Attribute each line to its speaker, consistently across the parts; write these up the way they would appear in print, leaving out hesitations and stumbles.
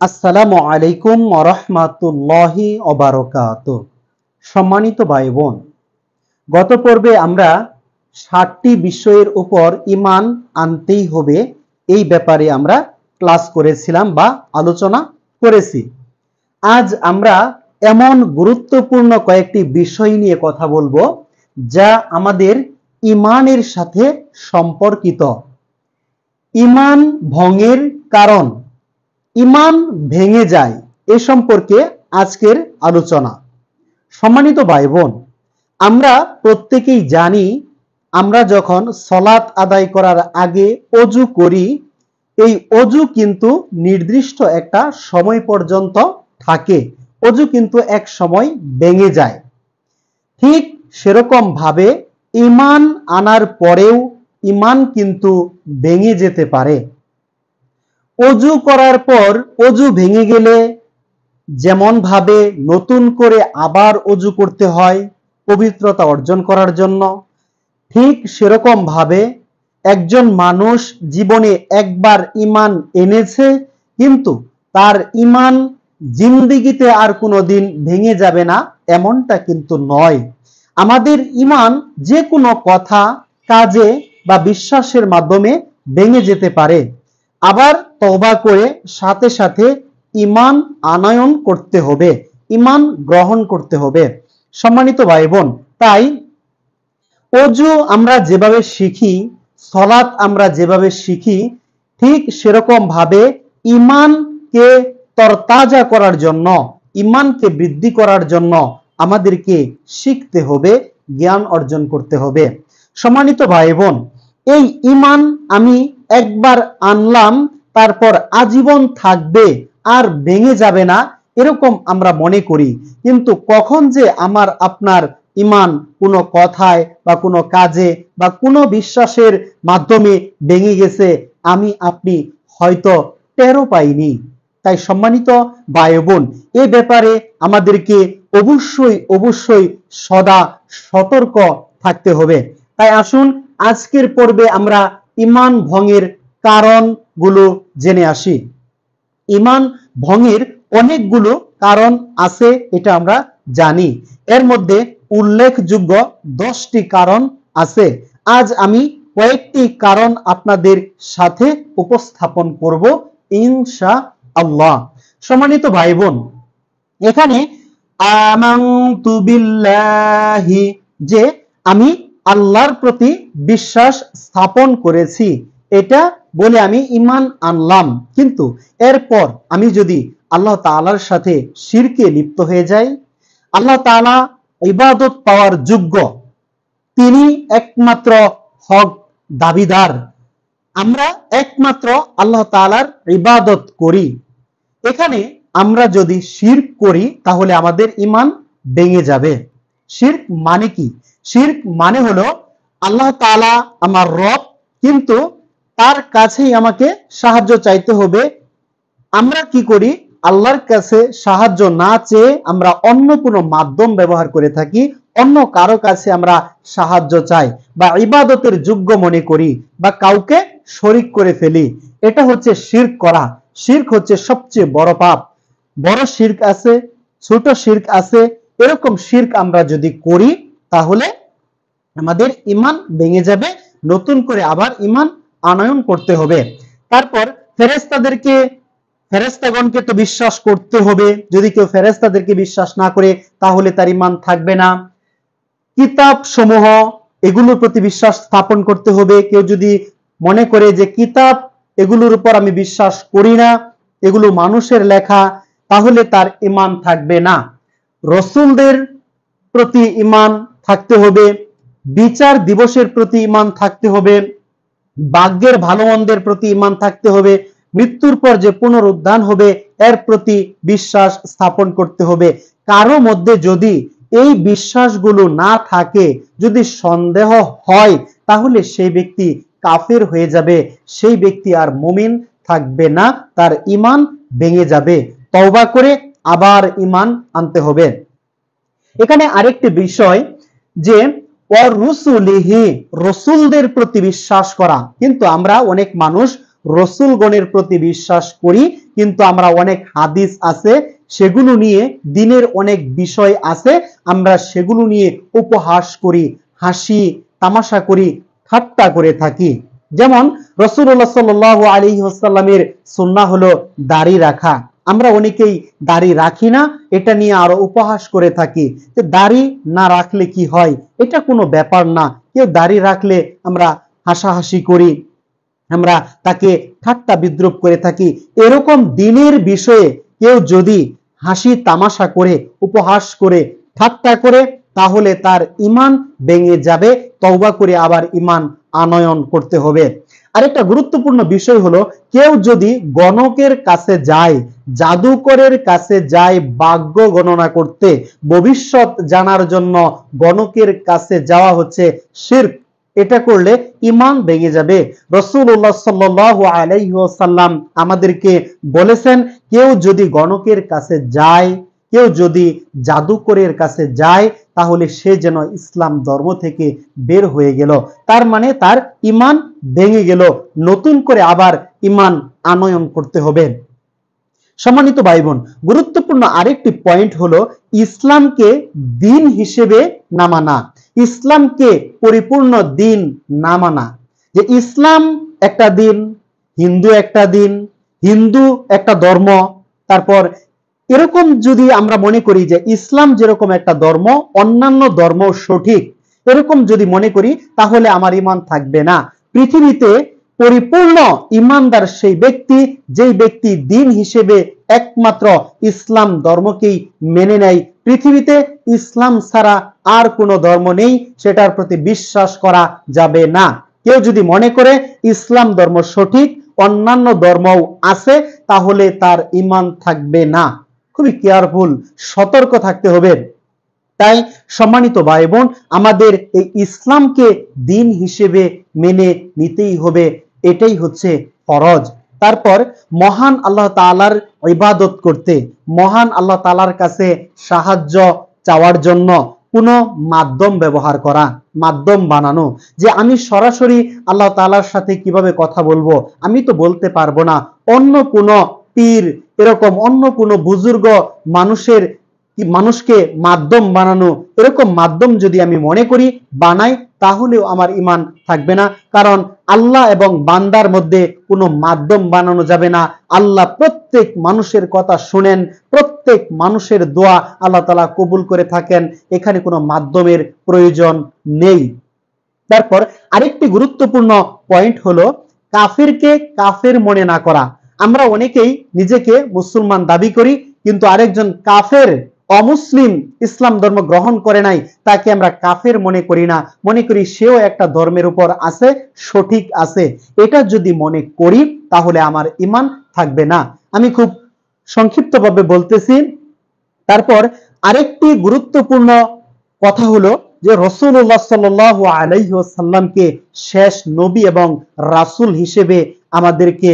Speaker 1: আসসালামু আলাইকুম ওয়া রাহমাতুল্লাহি ওয়া বারাকাতুহু। সম্মানিত ভাই বোন, গত পর্বে আমরা 7টি বিষয়ের উপর ঈমান আনতেই হবে এই ব্যাপারে আমরা ক্লাস করেছিলাম বা আলোচনা করেছি। আজ আমরা এমন গুরুত্বপূর্ণ কয়েকটি বিষয় নিয়ে কথা বলবো যা আমাদের ঈমানের সাথে সম্পর্কিত। ঈমান ভঙ্গের কারণ, ঈমান ভেঙে যায় এ সম্পর্কে আজকের আলোচনা। সম্মানিত ভাই বোন, আমরা প্রত্যেকেই জানি আমরা যখন সালাত আদায় করার আগে ওযু করি, এই ওযু কিন্তু নির্দিষ্ট একটা সময় পর্যন্ত থাকে। ওযু কিন্তু এক সময় ভেঙে যায়। ঠিক সেরকম ভাবে ঈমান আনার পরেও ঈমান কিন্তু ভেঙে যেতে পারে। ওযু করার পর ওযু ভেঙে গেলে যেমন ভাবে নতুন করে আবার ওযু করতে হয় পবিত্রতা অর্জন করার জন্য, ঠিক সেরকম ভাবে একজন মানুষ জীবনে একবার ঈমান এনেছে, কিন্তু তার ঈমান জিন্দেগিতে আর কোনোদিন ভেঙে যাবে না এমনটা কিন্তু নয়। আমাদের ঈমান যে কোনো কথা, কাজে বা বিশ্বাসের মাধ্যমে ভেঙে যেতে পারে। আবার তওবা করে সাথে সাথে ঈমান আনয়ন করতে হবে, ঈমান গ্রহণ করতে হবে। সম্মানিত ভাই বোন, তাই ওযু আমরা যেভাবে শিখি, সালাত আমরা যেভাবে শিখি, ঠিক সেরকম ভাবে ঈমানকে তরতাজা করার জন্য, ঈমানকে বৃদ্ধি করার জন্য আমাদেরকে শিখতে হবে, জ্ঞান অর্জন করতে হবে। সম্মানিত ভাই বোন, এই ঈমান আমি একবার আনলাম তারপর আজীবন থাকবে, আর ভেঙে যাবে না এরকম আমরা মনে করি। কিন্তু কখন যে আমার আপনার ঈমান কোনো কথায় বা কোনো কাজে বা কোনো বিশ্বাসের মাধ্যমে ভেঙে গেছে, আমি আপনি হয়তো টেরও পাইনি। তাই সম্মানিত ভাই বোন, এ ব্যাপারে আমাদেরকে অবশ্যই সদা সতর্ক থাকতে হবে। তাই আসুন আজকের পর্বে আমরা ঈমান ভঙ্গের কারণগুলো জেনে আসি। ঈমান ভঙ্গের অনেকগুলো কারণ আছে, এটা আমরা জানি। এর মধ্যে উল্লেখযোগ্য 10টি কারণ আছে। আজ আমি কয়েকটি কারণ আপনাদের সাথে উপস্থাপন করব ইনশাআল্লাহ। সম্মানিত ভাই বোন, এখানে আমানতু বিল্লাহি, যে আমি আল্লাহর প্রতি বিশ্বাস স্থাপন করেছি, এটা বলে আমি ঈমান আনলাম। কিন্তু এরপর আমি যদি আল্লাহ তাআলার সাথে শিরকে লিপ্ত হয়ে যাই, আল্লাহ তাআলা ইবাদত পাওয়ার যোগ্য, তিনি একমাত্র হক দাবিদার, আমরা একমাত্র আল্লাহ তাআলার ইবাদত করি, এখানে আমরা যদি শিরক করি তাহলে আমাদের ঈমান ভেঙে যাবে। শিরক মানে কি? শিরক মানে হলো আল্লাহ তাআলা আমার রব, কিন্তু তার কাছেই আমাকে সাহায্য চাইতে হবে। আমরা কি করি? আল্লাহর কাছে সাহায্য না চেয়ে আমরা অন্য কোনো মাধ্যম ব্যবহার করে থাকি, অন্য কারো কাছে আমরা সাহায্য চাই বা ইবাদতের যোগ্য মনে করি বা কাউকে শরীক করে ফেলি। এটা হচ্ছে শিরক করা। শিরক হচ্ছে সবচেয়ে বড় পাপ। বড় শিরক আছে, ছোট শিরক আছে। এরকম শিরক আমরা যদি করি তাহলে আমাদের ঈমান ভেঙে যাবে, নতুন করে আবার ঈমান আনয়ন করতে হবে। তারপর ফেরেশতাগণকে তো বিশ্বাস করতে হবে। যদি কেউ ফেরেশতাদেরকে বিশ্বাস না করে তাহলে তার ঈমান থাকবে না। কিতাব সমূহ, এগুলোর প্রতি বিশ্বাস স্থাপন করতে হবে। কেউ যদি মনে করে যে কিতাব এগুলোর উপর আমি বিশ্বাস করি না, এগুলো মানুষের লেখা, তাহলে তার ঈমান থাকবে না। রাসূলদের প্রতি ঈমান থাকতে হবে, বিচার দিবসের প্রতি ঈমান থাকতে হবে, ভাগ্যের ভালো মন্দের প্রতি ঈমান থাকতে হবে, মৃত্যুর পর যে পুনরুত্থান হবে এর প্রতি বিশ্বাস স্থাপন করতে হবে। কারো মধ্যে যদি এই বিশ্বাসগুলো না থাকে, যদি সন্দেহ হয়, তাহলে সেই ব্যক্তি কাফের হয়ে যাবে, সেই ব্যক্তি আর মুমিন থাকবে না, তার ঈমান ভেঙে যাবে। তওবা করে আবার ঈমান আনতে হবে। এখানে আরেকটি বিষয় যে রসুলদের প্রতি বিশ্বাস করা, কিন্তু আমরা অনেক মানুষ রসুলগণের প্রতি বিশ্বাস করি, কিন্তু আমরা অনেক হাদিস আছে সেগুলো নিয়ে, দিনের অনেক বিষয় আছে আমরা সেগুলো নিয়ে উপহাস করি, হাসি তামাশা করি, ঠাট্টা করে থাকি। যেমন রাসূলুল্লাহ সাল্লাল্লাহু আলাইহি ওয়াসাল্লামের সুন্নাহ হলো দাড়ি রাখা। আমরা অনেকেই দাড়ি রাখি না, এটা নিয়ে আরো উপহাস করে থাকি যে দাড়ি না রাখলে কি হয়, এটা কোনো ব্যাপার না। কেউ দাড়ি রাখলে আমরা হাসাহাসি করি, আমরা তাকে ঠাট্টা বিদ্রুপ করে থাকি। এরকম দিনের বিষয়ে কেউ যদি হাসি তামাশা করে, উপহাস করে, ঠাট্টা করে, তাহলে তার ঈমান ভেঙে যাবে। তওবা করে আবার ঈমান আনয়ন করতে হবে। আরেকটা গুরুত্বপূর্ণ বিষয় হলো, কেউ যদি গণকের কাছে যায়, জাদুকরের কাছে যায় ভাগ্য গণনা করতে, ভবিষ্যৎ জানার জন্য গণকের কাছে যাওয়া হচ্ছে শিরক। এটা করলে ঈমান ভেঙে যাবে। রাসূলুল্লাহ সাল্লাল্লাহু আলাইহি ওয়াসাল্লাম আমাদেরকে বলেছেন, কেউ যদি গণকের কাছে যায়, কেউ যদি জাদুকরের কাছে যায়, তাহলে সে যেন ইসলাম ধর্ম থেকে বের হয়ে গেল। তার মানে তার ঈমান ভেঙে গেল, নতুন করে আবার ঈমান আনয়ন করতে হবে। সম্মানিত ভাই বোন, গুরুত্বপূর্ণ আরেকটি পয়েন্ট হলো ইসলামকে দিন হিসেবে না মানা, ইসলামকে পরিপূর্ণ দিন না মানা। যে ইসলাম একটা দিন, হিন্দু একটা দিন, হিন্দু একটা ধর্ম, তারপর এরকম যদি আমরা মনে করি যে ইসলাম যেরকম একটা ধর্ম, অন্যান্য ধর্ম সঠিক, এরকম যদি মনে করি, তাহলে আমার ঈমান থাকবে না। পৃথিবীতে পরিপূর্ণ ঈমানদার সেই ব্যক্তি, যেই ব্যক্তি দিন হিসেবে একমাত্র ইসলাম ধর্মকেই মেনে নেয়। পৃথিবীতে ইসলাম ছাড়া আর কোনো ধর্ম নেই, সেটার প্রতি বিশ্বাস করা যাবে না। কেউ যদি মনে করে ইসলাম ধর্ম সঠিক, অন্যান্য ধর্মও আছে, তাহলে তার ঈমান থাকবে না। খুবই কেয়ারফুল, সতর্ক থাকতে হবে। তাই সম্মানিত ভাই বোন, আমাদের এই ইসলামকে দিন হিসেবে মেনে নিতেই হবে, এটাই হচ্ছে ফরজ। তারপর মহান আল্লাহ তাআলার ইবাদত করতে, মহান আল্লাহ তাআলার কাছে সাহায্য চাওয়ার জন্য কোনো মাধ্যম ব্যবহার করা, মাধ্যম বানানো। যে আমি সরাসরি আল্লাহ তাআলার সাথে কিভাবে কথা বলবো, আমি তো বলতে পারবো না। অন্য কোনো পীর, এরকম অন্য কোনো বুজুর্গ মানুষকে মাধ্যম বানানো, এরকম মাধ্যম যদি আমি মনে করি, বানাই, তাহলেও আমার ঈমান থাকবে না। কারণ আল্লাহ এবং বান্দার মধ্যে কোনো মাধ্যম বানানো যাবে না। আল্লাহ প্রত্যেক মানুষের কথা শুনেন, প্রত্যেক মানুষের দোয়া আল্লাহ তাআলা কবুল করে থাকেন, এখানে কোনো মাধ্যমের প্রয়োজন নেই। তারপর আরেকটি গুরুত্বপূর্ণ পয়েন্ট হলো কাফিরকে কাফের মনে না করা। আমরা অনেকেই নিজেকে মুসলমান দাবি করি, কিন্তু আরেকজন কাফের, অমুসলিম, ইসলাম ধর্ম গ্রহণ করে নাই, তাকে আমরা কাফের মনে করি না, মনে করি সেও একটা ধর্মের উপর আছে, সঠিক আছে। এটা যদি মনে করি, তাহলে আমার ঈমান থাকবে না। আমি খুব সংক্ষিপ্তভাবে বলতেছি। তারপর আরেকটি গুরুত্বপূর্ণ কথা হলো যে রাসূলুল্লাহ সাল্লাল্লাহু আলাইহি ওয়াসাল্লামকে শেষ নবী এবং রাসূল হিসেবে আমাদেরকে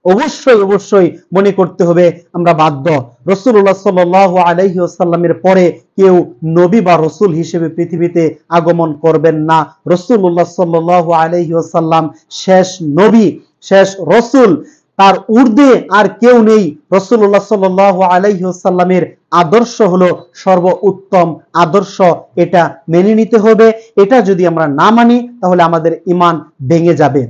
Speaker 1: অবশ্যই অবশ্যই মনে করতে হবে, আমরা বাধ্য। রাসূলুল্লাহ সাল্লাল্লাহু আলাইহি ওয়াসাল্লামের পরে কেউ নবী বা রাসূল হিসেবে পৃথিবীতে আগমন করবেন না। রাসূলুল্লাহ সাল্লাল্লাহু আলাইহি ওয়াসাল্লাম শেষ নবী, শেষ রাসূল, তার ঊর্ধ্বে আর কেউ নেই। রাসূলুল্লাহ সাল্লাল্লাহু আলাইহি ওয়াসাল্লামের আদর্শ হলো সর্বোত্তম আদর্শ, এটা মেনে নিতে হবে। এটা যদি আমরা না মানি, তাহলে আমাদের ঈমান ভেঙে যাবে।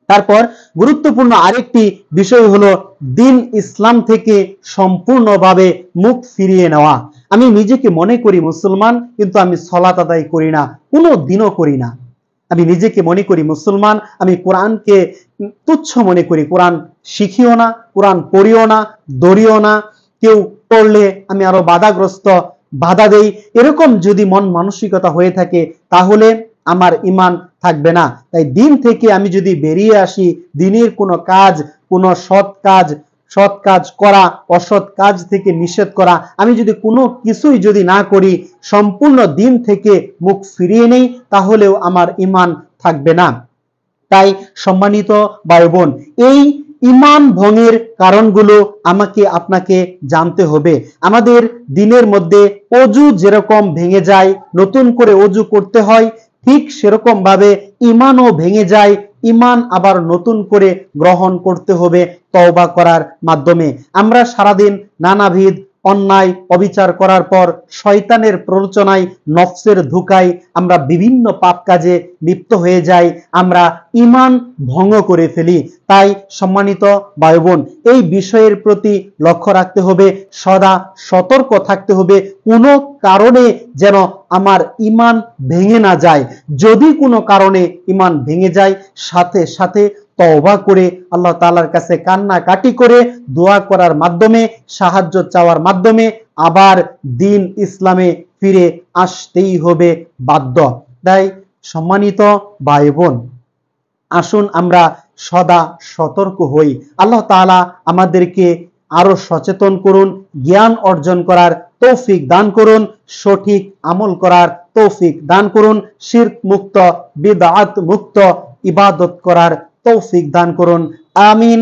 Speaker 1: তারপর গুরুত্বপূর্ণ আরেকটি বিষয় হলো দিন ইসলাম থেকে সম্পূর্ণভাবে মুখ ফিরিয়ে নেওয়া। আমি নিজেকে মনে করি মুসলমান, কিন্তু আমি সালাত আদায় করি না, কোনো দিনও করি না। আমি নিজেকে মনে করি মুসলমান, আমি কোরআনকে তুচ্ছ মনে করি, কোরআন শিখিও না, কোরআন পড়িও না, দৌড়িও না। কেউ পড়লে আমি আরো বাধাগ্রস্ত, বাধা দেই। এরকম যদি মন মানসিকতা হয়ে থাকে, তাহলে আমার ঈমান থাকবে না। তাই দিন থেকে আমি যদি বেরিয়ে আসি, দিনের কোনো কাজ, কোনো সৎ কাজ করা, অসৎ কাজ থেকে নিষেধ করা, আমি যদি কোনো কিছুই যদি না করি, সম্পূর্ণ দিন থেকে মুখ ফিরিয়ে নেই, তাহলেও আমার ঈমান থাকবে না। তাই সম্মানিত ভাই বোন, এই ঈমান ভঙ্গের কারণগুলো আমাকে আপনাকে জানতে হবে। আমাদের দিনের মধ্যে অজু যেরকম ভেঙে যায়, নতুন করে অজু করতে হয়, ঠিক সেরকম ভাবে ঈমানও ভেঙে যায়, ঈমান আবার নতুন করে গ্রহণ করতে হবে তওবা করার মাধ্যমে। আমরা সারাদিন নানাবিধ অন্যায় অবিচার করার পর শয়তানের প্ররোচনায়, নফসের ধোঁকায় আমরা বিভিন্ন পাপ কাজে লিপ্ত হয়ে যাই, আমরা ঈমান ভঙ্গ করে ফেলি। তাই সম্মানিত ভাই বোন, এই বিষয়ের প্রতি লক্ষ্য রাখতে হবে, সদা সতর্ক থাকতে হবে, কোনো কারণে যেন আমার ঈমান ভেঙে না যায়। যদি কোনো কারণে ঈমান ভেঙে যায়, সাথে সাথে তওবা করে আল্লাহ তাআলার কাছে কান্নাকাটি করে দোয়া করার মাধ্যমে, সাহায্য চাওয়ার মাধ্যমে আবার দ্বীন ইসলামে ফিরে আসতেই হবে বাধ্য। তাই সম্মানিত ভাই বোন, আসুন আমরা সদা সতর্ক হই। আল্লাহ তাআলা আমাদেরকে আরো সচেতন করুন, জ্ঞান অর্জন করার তৌফিক দান করুন, সঠিক আমল করার তৌফিক দান করুন, শিরক মুক্ত, বিদআত মুক্ত ইবাদত করার তৌফিক দান করুন। আমিন।